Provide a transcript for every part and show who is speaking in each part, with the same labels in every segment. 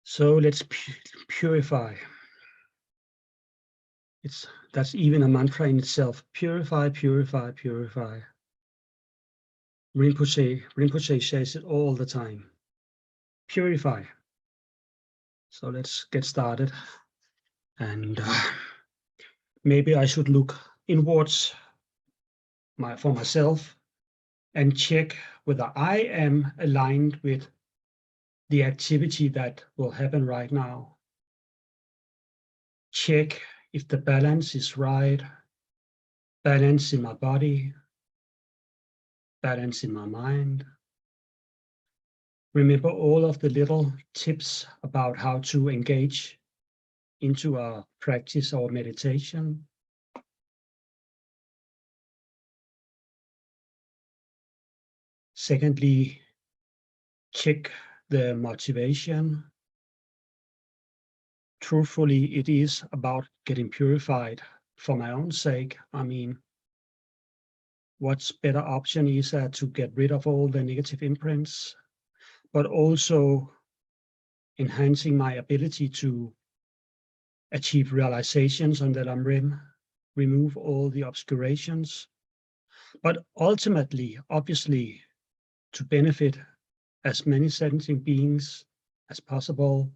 Speaker 1: So let's purify. That's even a mantra in itself. Purify, purify, purify. Rinpoche says it all the time. Purify. So let's get started. And maybe I should look inwards for myself and check whether I am aligned with the activity that will happen right now. Check if the balance is right, balance in my body, balance in my mind. Remember all of the little tips about how to engage into our practice or meditation. Secondly, check the motivation. Truthfully, it is about getting purified for my own sake. I mean, what's better option is to get rid of all the negative imprints, but also enhancing my ability to achieve realizations on the Lam-Rim, remove all the obscurations, but ultimately, obviously, to benefit as many sentient beings as possible,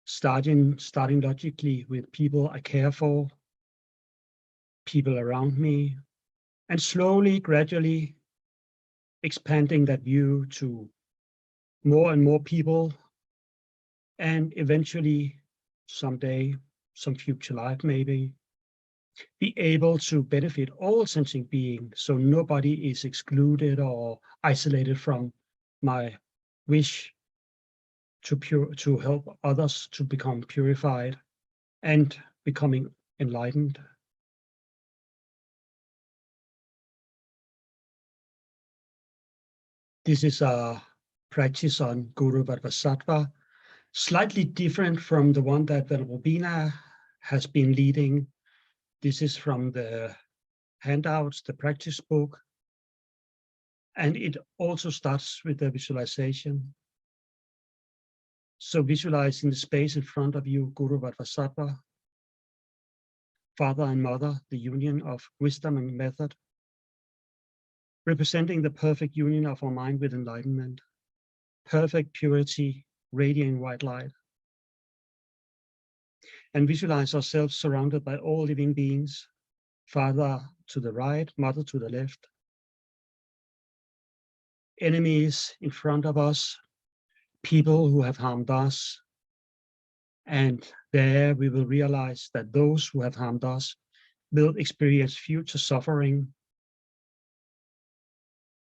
Speaker 1: starting logically with people I care for, people around me, and slowly, gradually expanding that view to more and more people, and eventually, someday, some future life maybe, be able to benefit all sentient beings, so nobody is excluded or isolated from my wish to help others to become purified and becoming enlightened. This is a practice on Guru Bodhisattva, slightly different from the one that Venerable Bina has been leading. This is from the handouts, the practice book, and it also starts with the visualization. So visualizing the space in front of you, Guru Bodhisattva, father and mother, the union of wisdom and method, representing the perfect union of our mind with enlightenment, perfect purity, radiant white light. And visualize ourselves surrounded by all living beings, father to the right, mother to the left, enemies in front of us, people who have harmed us, and there we will realize that those who have harmed us will experience future suffering,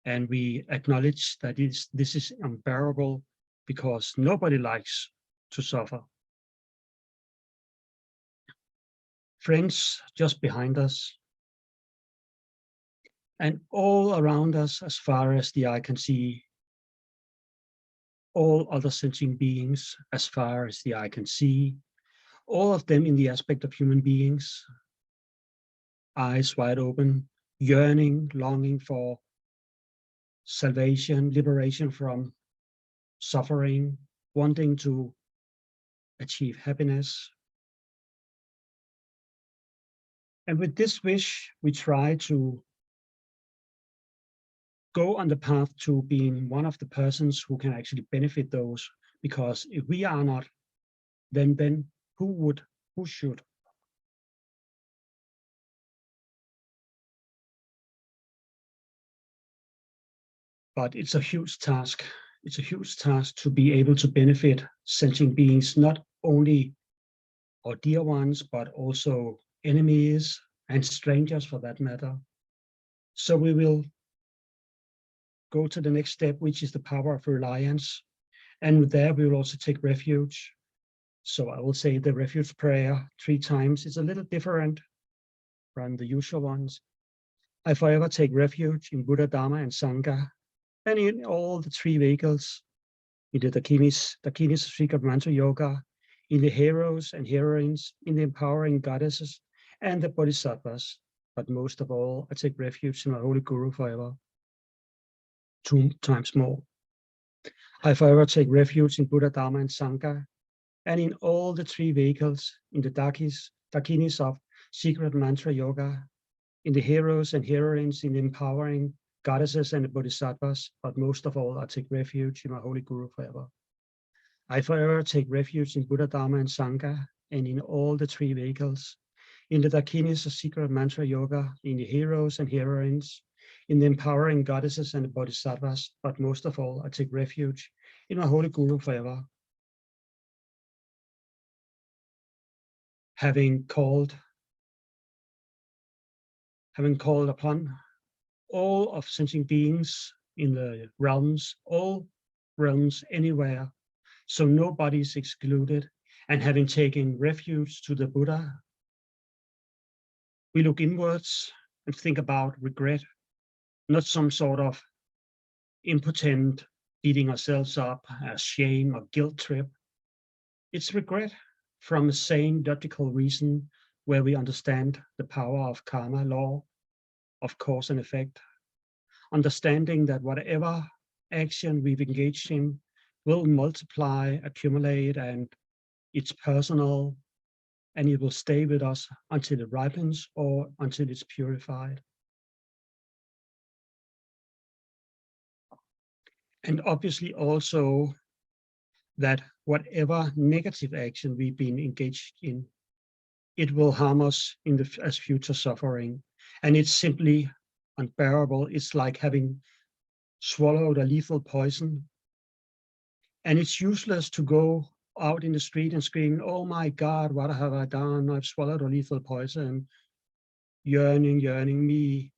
Speaker 1: and we acknowledge that this is unbearable because nobody likes to suffer. Friends just behind us, and all around us as far as the eye can see, all other sentient beings as far as the eye can see, all of them in the aspect of human beings, eyes wide open, yearning, longing for salvation, liberation from suffering, wanting to achieve happiness. And with this wish, we try to go on the path to being one of the persons who can actually benefit those, because if we are not, then who would, who should? But it's a huge task. It's a huge task to be able to benefit sentient beings, not only our dear ones, but also enemies and strangers for that matter. So we will go to the next step, which is the power of reliance. And there we will also take refuge. So I will say the Refuge Prayer 3 times. It's a little different from the usual ones. I forever take refuge in Buddha, Dharma, and Sangha, and in all the 3 vehicles, in the Dakinis Srika Mantra Yoga, in the heroes and heroines, in the empowering goddesses, and the bodhisattvas. But most of all, I take refuge in my Holy Guru forever, 2 times more. I forever take refuge in Buddha, Dharma, and Sangha, and in all the three vehicles, in the dakinis of secret mantra yoga, in the heroes and heroines, in the empowering goddesses and the bodhisattvas, but most of all, I take refuge in my holy Guru forever. I forever take refuge in Buddha, Dharma, and Sangha, and in all the three vehicles, in the dakinis of secret mantra yoga, in the heroes and heroines, in the empowering goddesses and the bodhisattvas, but most of all, I take refuge in my holy Guru forever. Having called upon all of sentient beings in the realms, all realms anywhere, so nobody is excluded, and having taken refuge to the Buddha, we look inwards and think about regret, not some sort of impotent beating ourselves up as shame or guilt trip. It's regret from a sane, logical reason where we understand the power of karma law, of cause and effect, understanding that whatever action we've engaged in will multiply, accumulate, and it's personal, and it will stay with us until it ripens or until it's purified. And obviously also that whatever negative action we've been engaged in, it will harm us as future suffering. And it's simply unbearable. It's like having swallowed a lethal poison. And it's useless to go out in the street and scream, oh my God, what have I done? I've swallowed a lethal poison. Yearning me.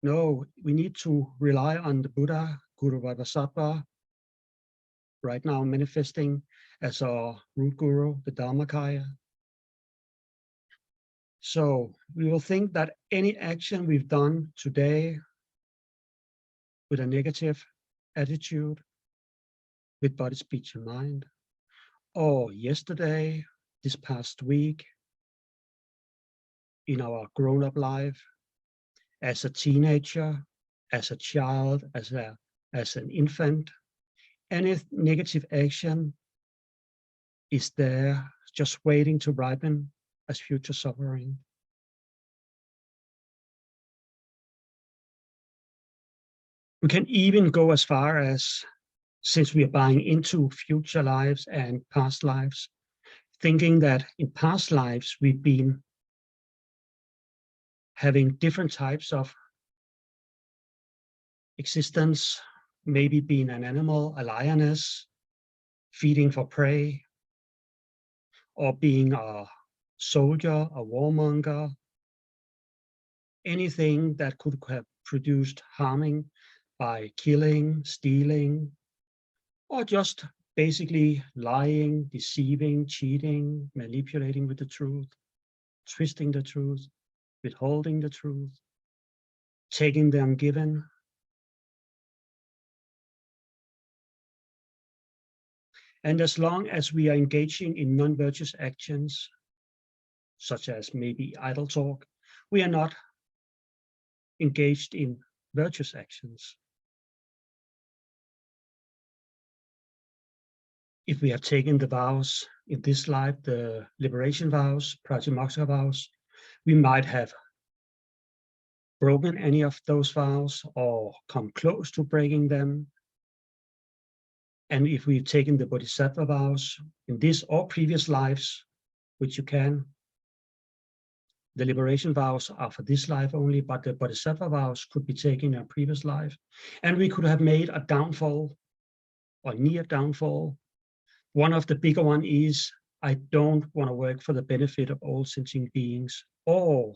Speaker 1: No, we need to rely on the Buddha, Guru Bodhisattva, right now manifesting as our root guru, the Dharmakaya. So we will think that any action we've done today with a negative attitude, with body, speech, and mind, or yesterday, this past week, in our grown-up life, as a teenager, as a child, as an infant, any negative action is there just waiting to ripen as future suffering. We can even go as far as, since we are buying into future lives and past lives, thinking that in past lives we've been having different types of existence, maybe being an animal, a lioness, feeding for prey, or being a soldier, a warmonger, anything that could have produced harming by killing, stealing, or just basically lying, deceiving, cheating, manipulating with the truth, twisting the truth, withholding the truth, taking the ungiven. And as long as we are engaging in non-virtuous actions, such as maybe idle talk, we are not engaged in virtuous actions. If we have taken the vows in this life, the liberation vows, pratimoksha vows, we might have broken any of those vows or come close to breaking them. And if we've taken the bodhisattva vows in this or previous lives, which you can, the liberation vows are for this life only, but the bodhisattva vows could be taken in a previous life. And we could have made a downfall or near downfall. One of the bigger one is, I don't want to work for the benefit of all sentient beings, or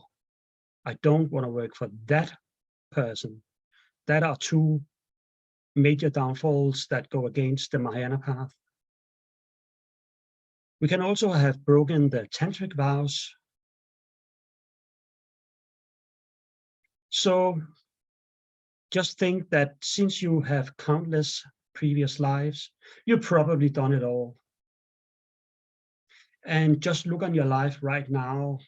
Speaker 1: I don't want to work for that person. That are two major downfalls that go against the Mahayana path. We can also have broken the tantric vows. So just think that since you have countless previous lives, you've probably done it all. And just look on your life right now,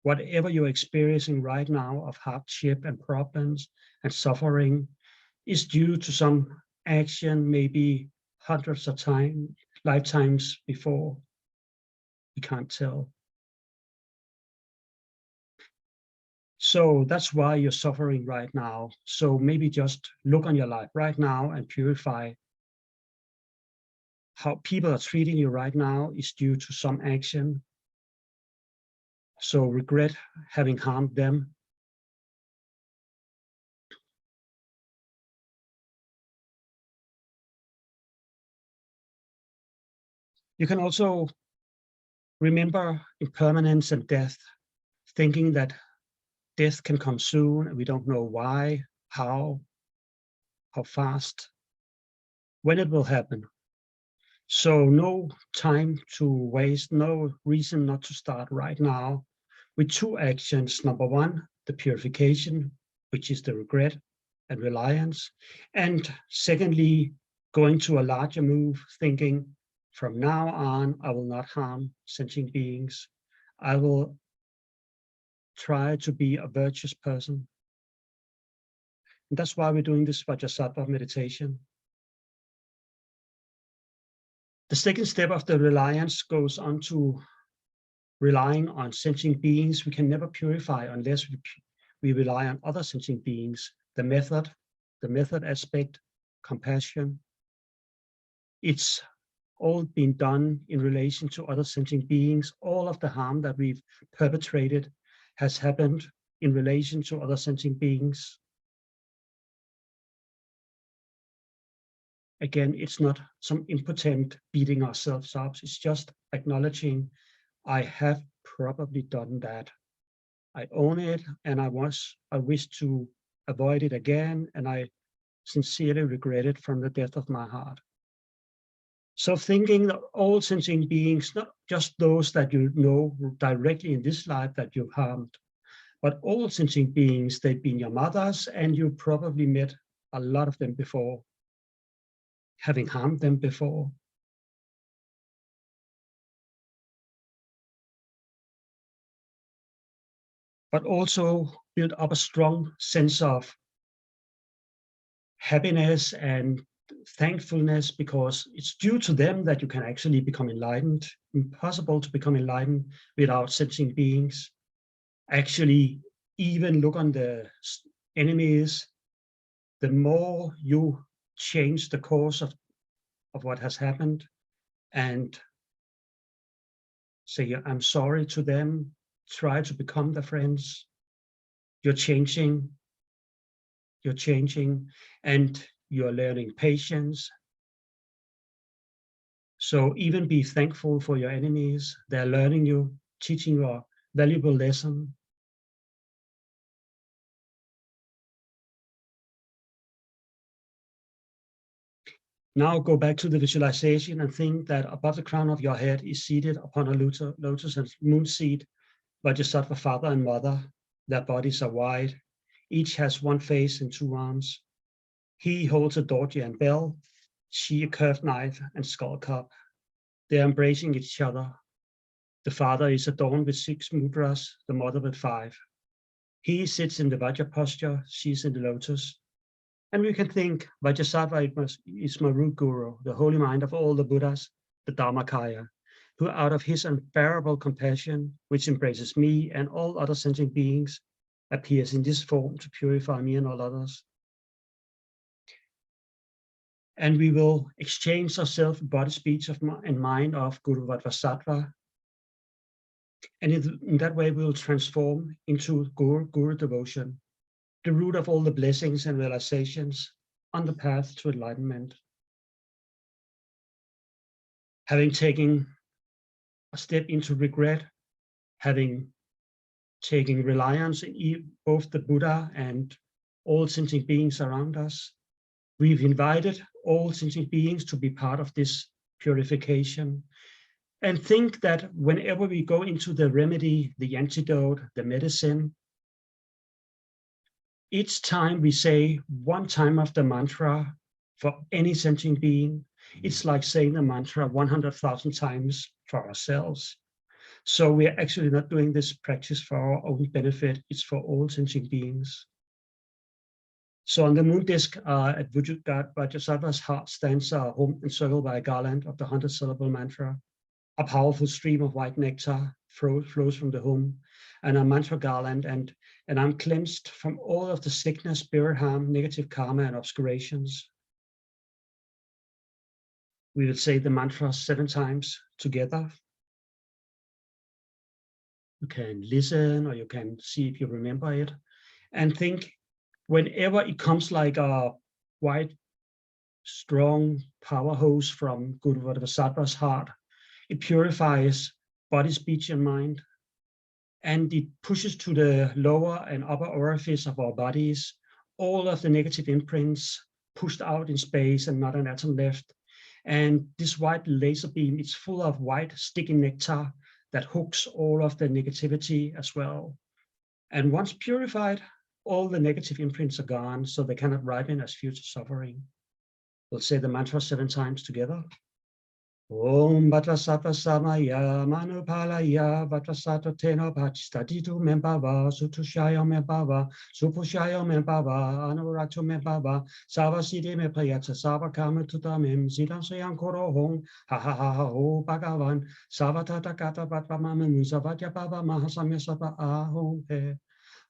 Speaker 1: whatever you're experiencing right now of hardship and problems and suffering is due to some action maybe hundreds of lifetimes before. We can't tell. So that's why you're suffering right now. So maybe just look on your life right now and purify. How people are treating you right now is due to some action. So regret having harmed them. You can also remember impermanence and death, thinking that death can come soon and we don't know why, how fast, when it will happen. So no time to waste, no reason not to start right now with two actions. Number one, the purification, which is the regret and reliance. And secondly, going to a larger move, thinking from now on, I will not harm sentient beings. I will try to be a virtuous person. And that's why we're doing this Vajrasattva meditation. The second step of the reliance goes on to relying on sentient beings. We can never purify unless we rely on other sentient beings. The method aspect, compassion, it's all been done in relation to other sentient beings. All of the harm that we've perpetrated has happened in relation to other sentient beings. Again, it's not some impotent beating ourselves up. It's just acknowledging I have probably done that. I own it, and I wish to avoid it again, and I sincerely regret it from the depth of my heart. So thinking that all sentient beings, not just those that you know directly in this life that you've harmed, but all sentient beings, they've been your mothers, and you probably met a lot of them before, having harmed them before. But also build up a strong sense of happiness and thankfulness, because it's due to them that you can actually become enlightened. Impossible to become enlightened without sentient beings. Actually, even look on the enemies, the more you change the course of what has happened and say, I'm sorry to them, try to become their friends, you're changing, and you're learning patience. So even be thankful for your enemies. They're learning you, teaching you a valuable lesson. Now go back to the visualization and think that above the crown of your head is seated upon a lotus and moon seed, Vajrasattva father and mother. Their bodies are wide. Each has one face and two arms. He holds a dorje and bell, she a curved knife and skull cup. They're embracing each other. The father is adorned with 6 mudras, the mother with 5. He sits in the Vajra posture, she's in the lotus. And we can think Vajrasattva is my root guru, the holy mind of all the Buddhas, the Dharmakaya, who out of his unbearable compassion, which embraces me and all other sentient beings, appears in this form to purify me and all others. And we will exchange ourselves body, speech, and mind of Guru Vajrasattva. And in that way, we will transform into Guru devotion, the root of all the blessings and realizations on the path to enlightenment. Having taken a step into regret, having taken reliance in both the Buddha and all sentient beings around us, we've invited all sentient beings to be part of this purification. And think that whenever we go into the remedy, the antidote, the medicine, each time we say one time of the mantra for any sentient being, it's like saying the mantra 100,000 times for ourselves. So we're actually not doing this practice for our own benefit, it's for all sentient beings. So on the moon disk at Vajrasattva's heart stands a home encircled by a garland of the 100-syllable mantra. A powerful stream of white nectar flows from the home and a mantra garland, and I'm cleansed from all of the sickness, spirit harm, negative karma, and obscurations. We will say the mantra 7 times together. You can listen, or you can see if you remember it, and think whenever it comes like a white, strong power hose from Guru Vajrasattva's heart, it purifies body, speech, and mind, and it pushes to the lower and upper orifice of our bodies all of the negative imprints pushed out in space and not an atom left. And this white laser beam is full of white sticky nectar that hooks all of the negativity as well. And once purified, all the negative imprints are gone, so they cannot ripen as future suffering. We'll say the mantra 7 times together. Om Vajrasattva Samaya Manupalaya Vajrasattva Teno Bhajistaditu Membhava Sutushaya Membhava Supushaya Membhava Anuraktu Membhava Sava Siddhi Mepayata Sava Kama Tutamim Siddham Sayam Koro Hong Ha Ha Ha Ha Ho Bhagavan Sava Tata Kata Vatramama Musavatya Bhava Mahasamya Sava Ahom Pe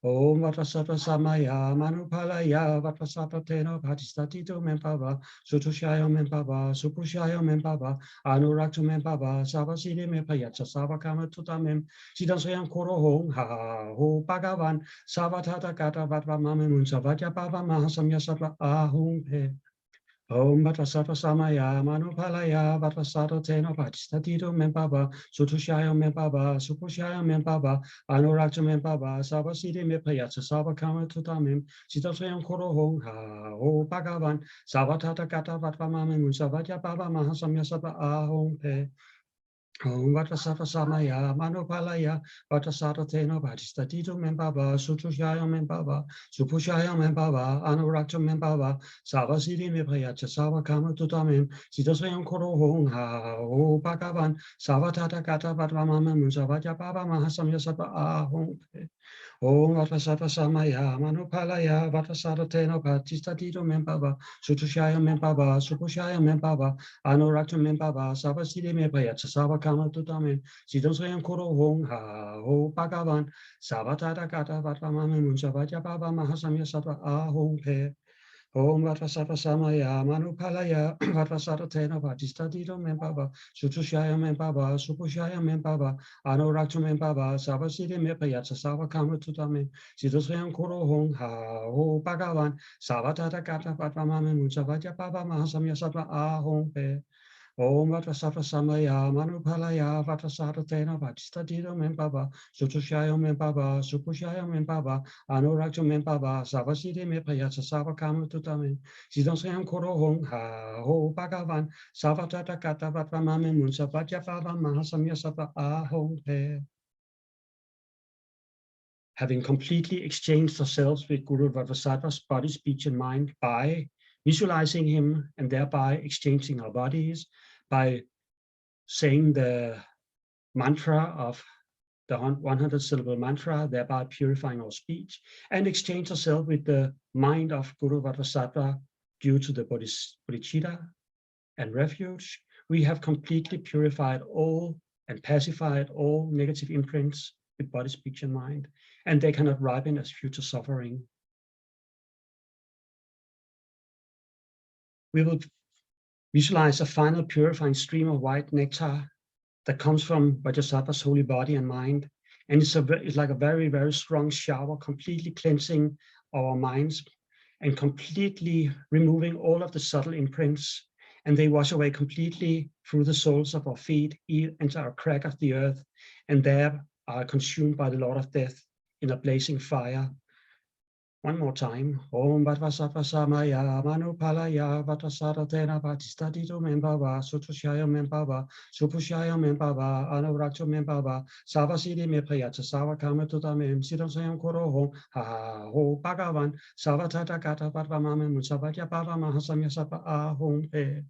Speaker 1: Om Vajrasattva Samaya Manupalaya Vajrasattva Teno Bhajistaditu Membhava Sutushaya Membhava Supushaya Membhava Anuraktu Membhava Sava Siddhi Mepayatsa Sava Kama Tutamim Siddham Sayam Koro Hong Ha Ha Ho Bhagavan Sava Tata Kata Vatramama Musavatya Bhava Mahasamya Sava Ahom Pe Om Vajrasattva Samaya Manupalaya Vajrasattva Teno Bhajistaditu Membhava Sutushaya Membhava Supushaya Membhava Anuraktu Membhava Sava Siddhi Mepayatsa Sava Kama Tutamim Siddham Sayam Koro Hong Ha Ho Bhagavan Sava Tata Kata Vatramama Musavatya Bhava Mahasamya Sava Ahom Pe Om Vajrasattva Samaya Manupalaya Vajrasattva Teno Bhajistaditu Membhava Sutushaya Membhava Supushaya Membhava Anuraktu Membhava Sava Siddhi Mepayatsa Sava Kama Tutamim Siddham Sayam Koro Hong Ha Ho Bhagavan Sava Tata Kata Vatramama Musavatya Bhava Mahasamya Sava Ahom Pe Om Vajrasattva Samaya Manupalaya Vajrasattva Teno Bhajistaditu Membhava Sutushaya Membhava Supushaya Membhava Anuraktu Membhava Sava Siddhi Mepayatsa Sava Kama Tutamim Siddham Sayam Koro Hong Ha Ho Bhagavan Sava Tata Kata Vatramama Musavatya Bhava Mahasamya Sava Ahom Pe Om Vajrasattva Samaya Manupalaya Vajrasattva Teno Bhajistaditu Membhava Sutushaya Membhava Supushaya Membhava Anuraktu Membhava Sava Siddhi Mepayatsa Sava Kama Tutamim Siddham Sayam Koro Hong Ha Ho Bhagavan Sava Tata Kata Vatramama Musavatya Bhava Mahasamya Sava Ahom Pe Om Vajrasattva Samaya Manupalaya Vajrasattva Teno Bhajistaditu Membhava Sutushaya Membhava Supushaya Membhava Anuraktu Membhava Sava Siddhi Mepayatsa Sava Kama Tutamim Siddham Sayam Koro Hong Ha Ho Bhagavan Sava Tata Kata Vatramama Musavatya Bhava Mahasamya Sava Ahom Pe. Having completely exchanged ourselves with Guru Vajrasattva's body, speech, and mind by visualizing him and thereby exchanging our bodies, by saying the mantra of the 100-syllable mantra, thereby purifying our speech, and exchange ourselves with the mind of Guru Vajrasattva due to the bodhicitta and refuge, we have completely purified all and pacified all negative imprints with body, speech, and mind, and they cannot ripen as future suffering. We will visualize a final purifying stream of white nectar that comes from Vajrasattva's holy body and mind. And it's like a very, very strong shower, completely cleansing our minds and completely removing all of the subtle imprints. And they wash away completely through the soles of our feet, into our crack of the earth, and there are consumed by the Lord of Death in a blazing fire. One more time. Om Vajrasattva Samaya Manupalaya Vajrasattva Tena Bhajistaditu Membhava Sutushaya Membhava Supushaya Membhava Anuraktu Membhava Sava Siddhi Mepayatsa Sava Kama Tutamim Siddham Sayam Koro Hong Ha Ho Bhagavan Sava Tata Kata Vatramama Musavatya Bhava Mahasamya Sava Ahom Pe.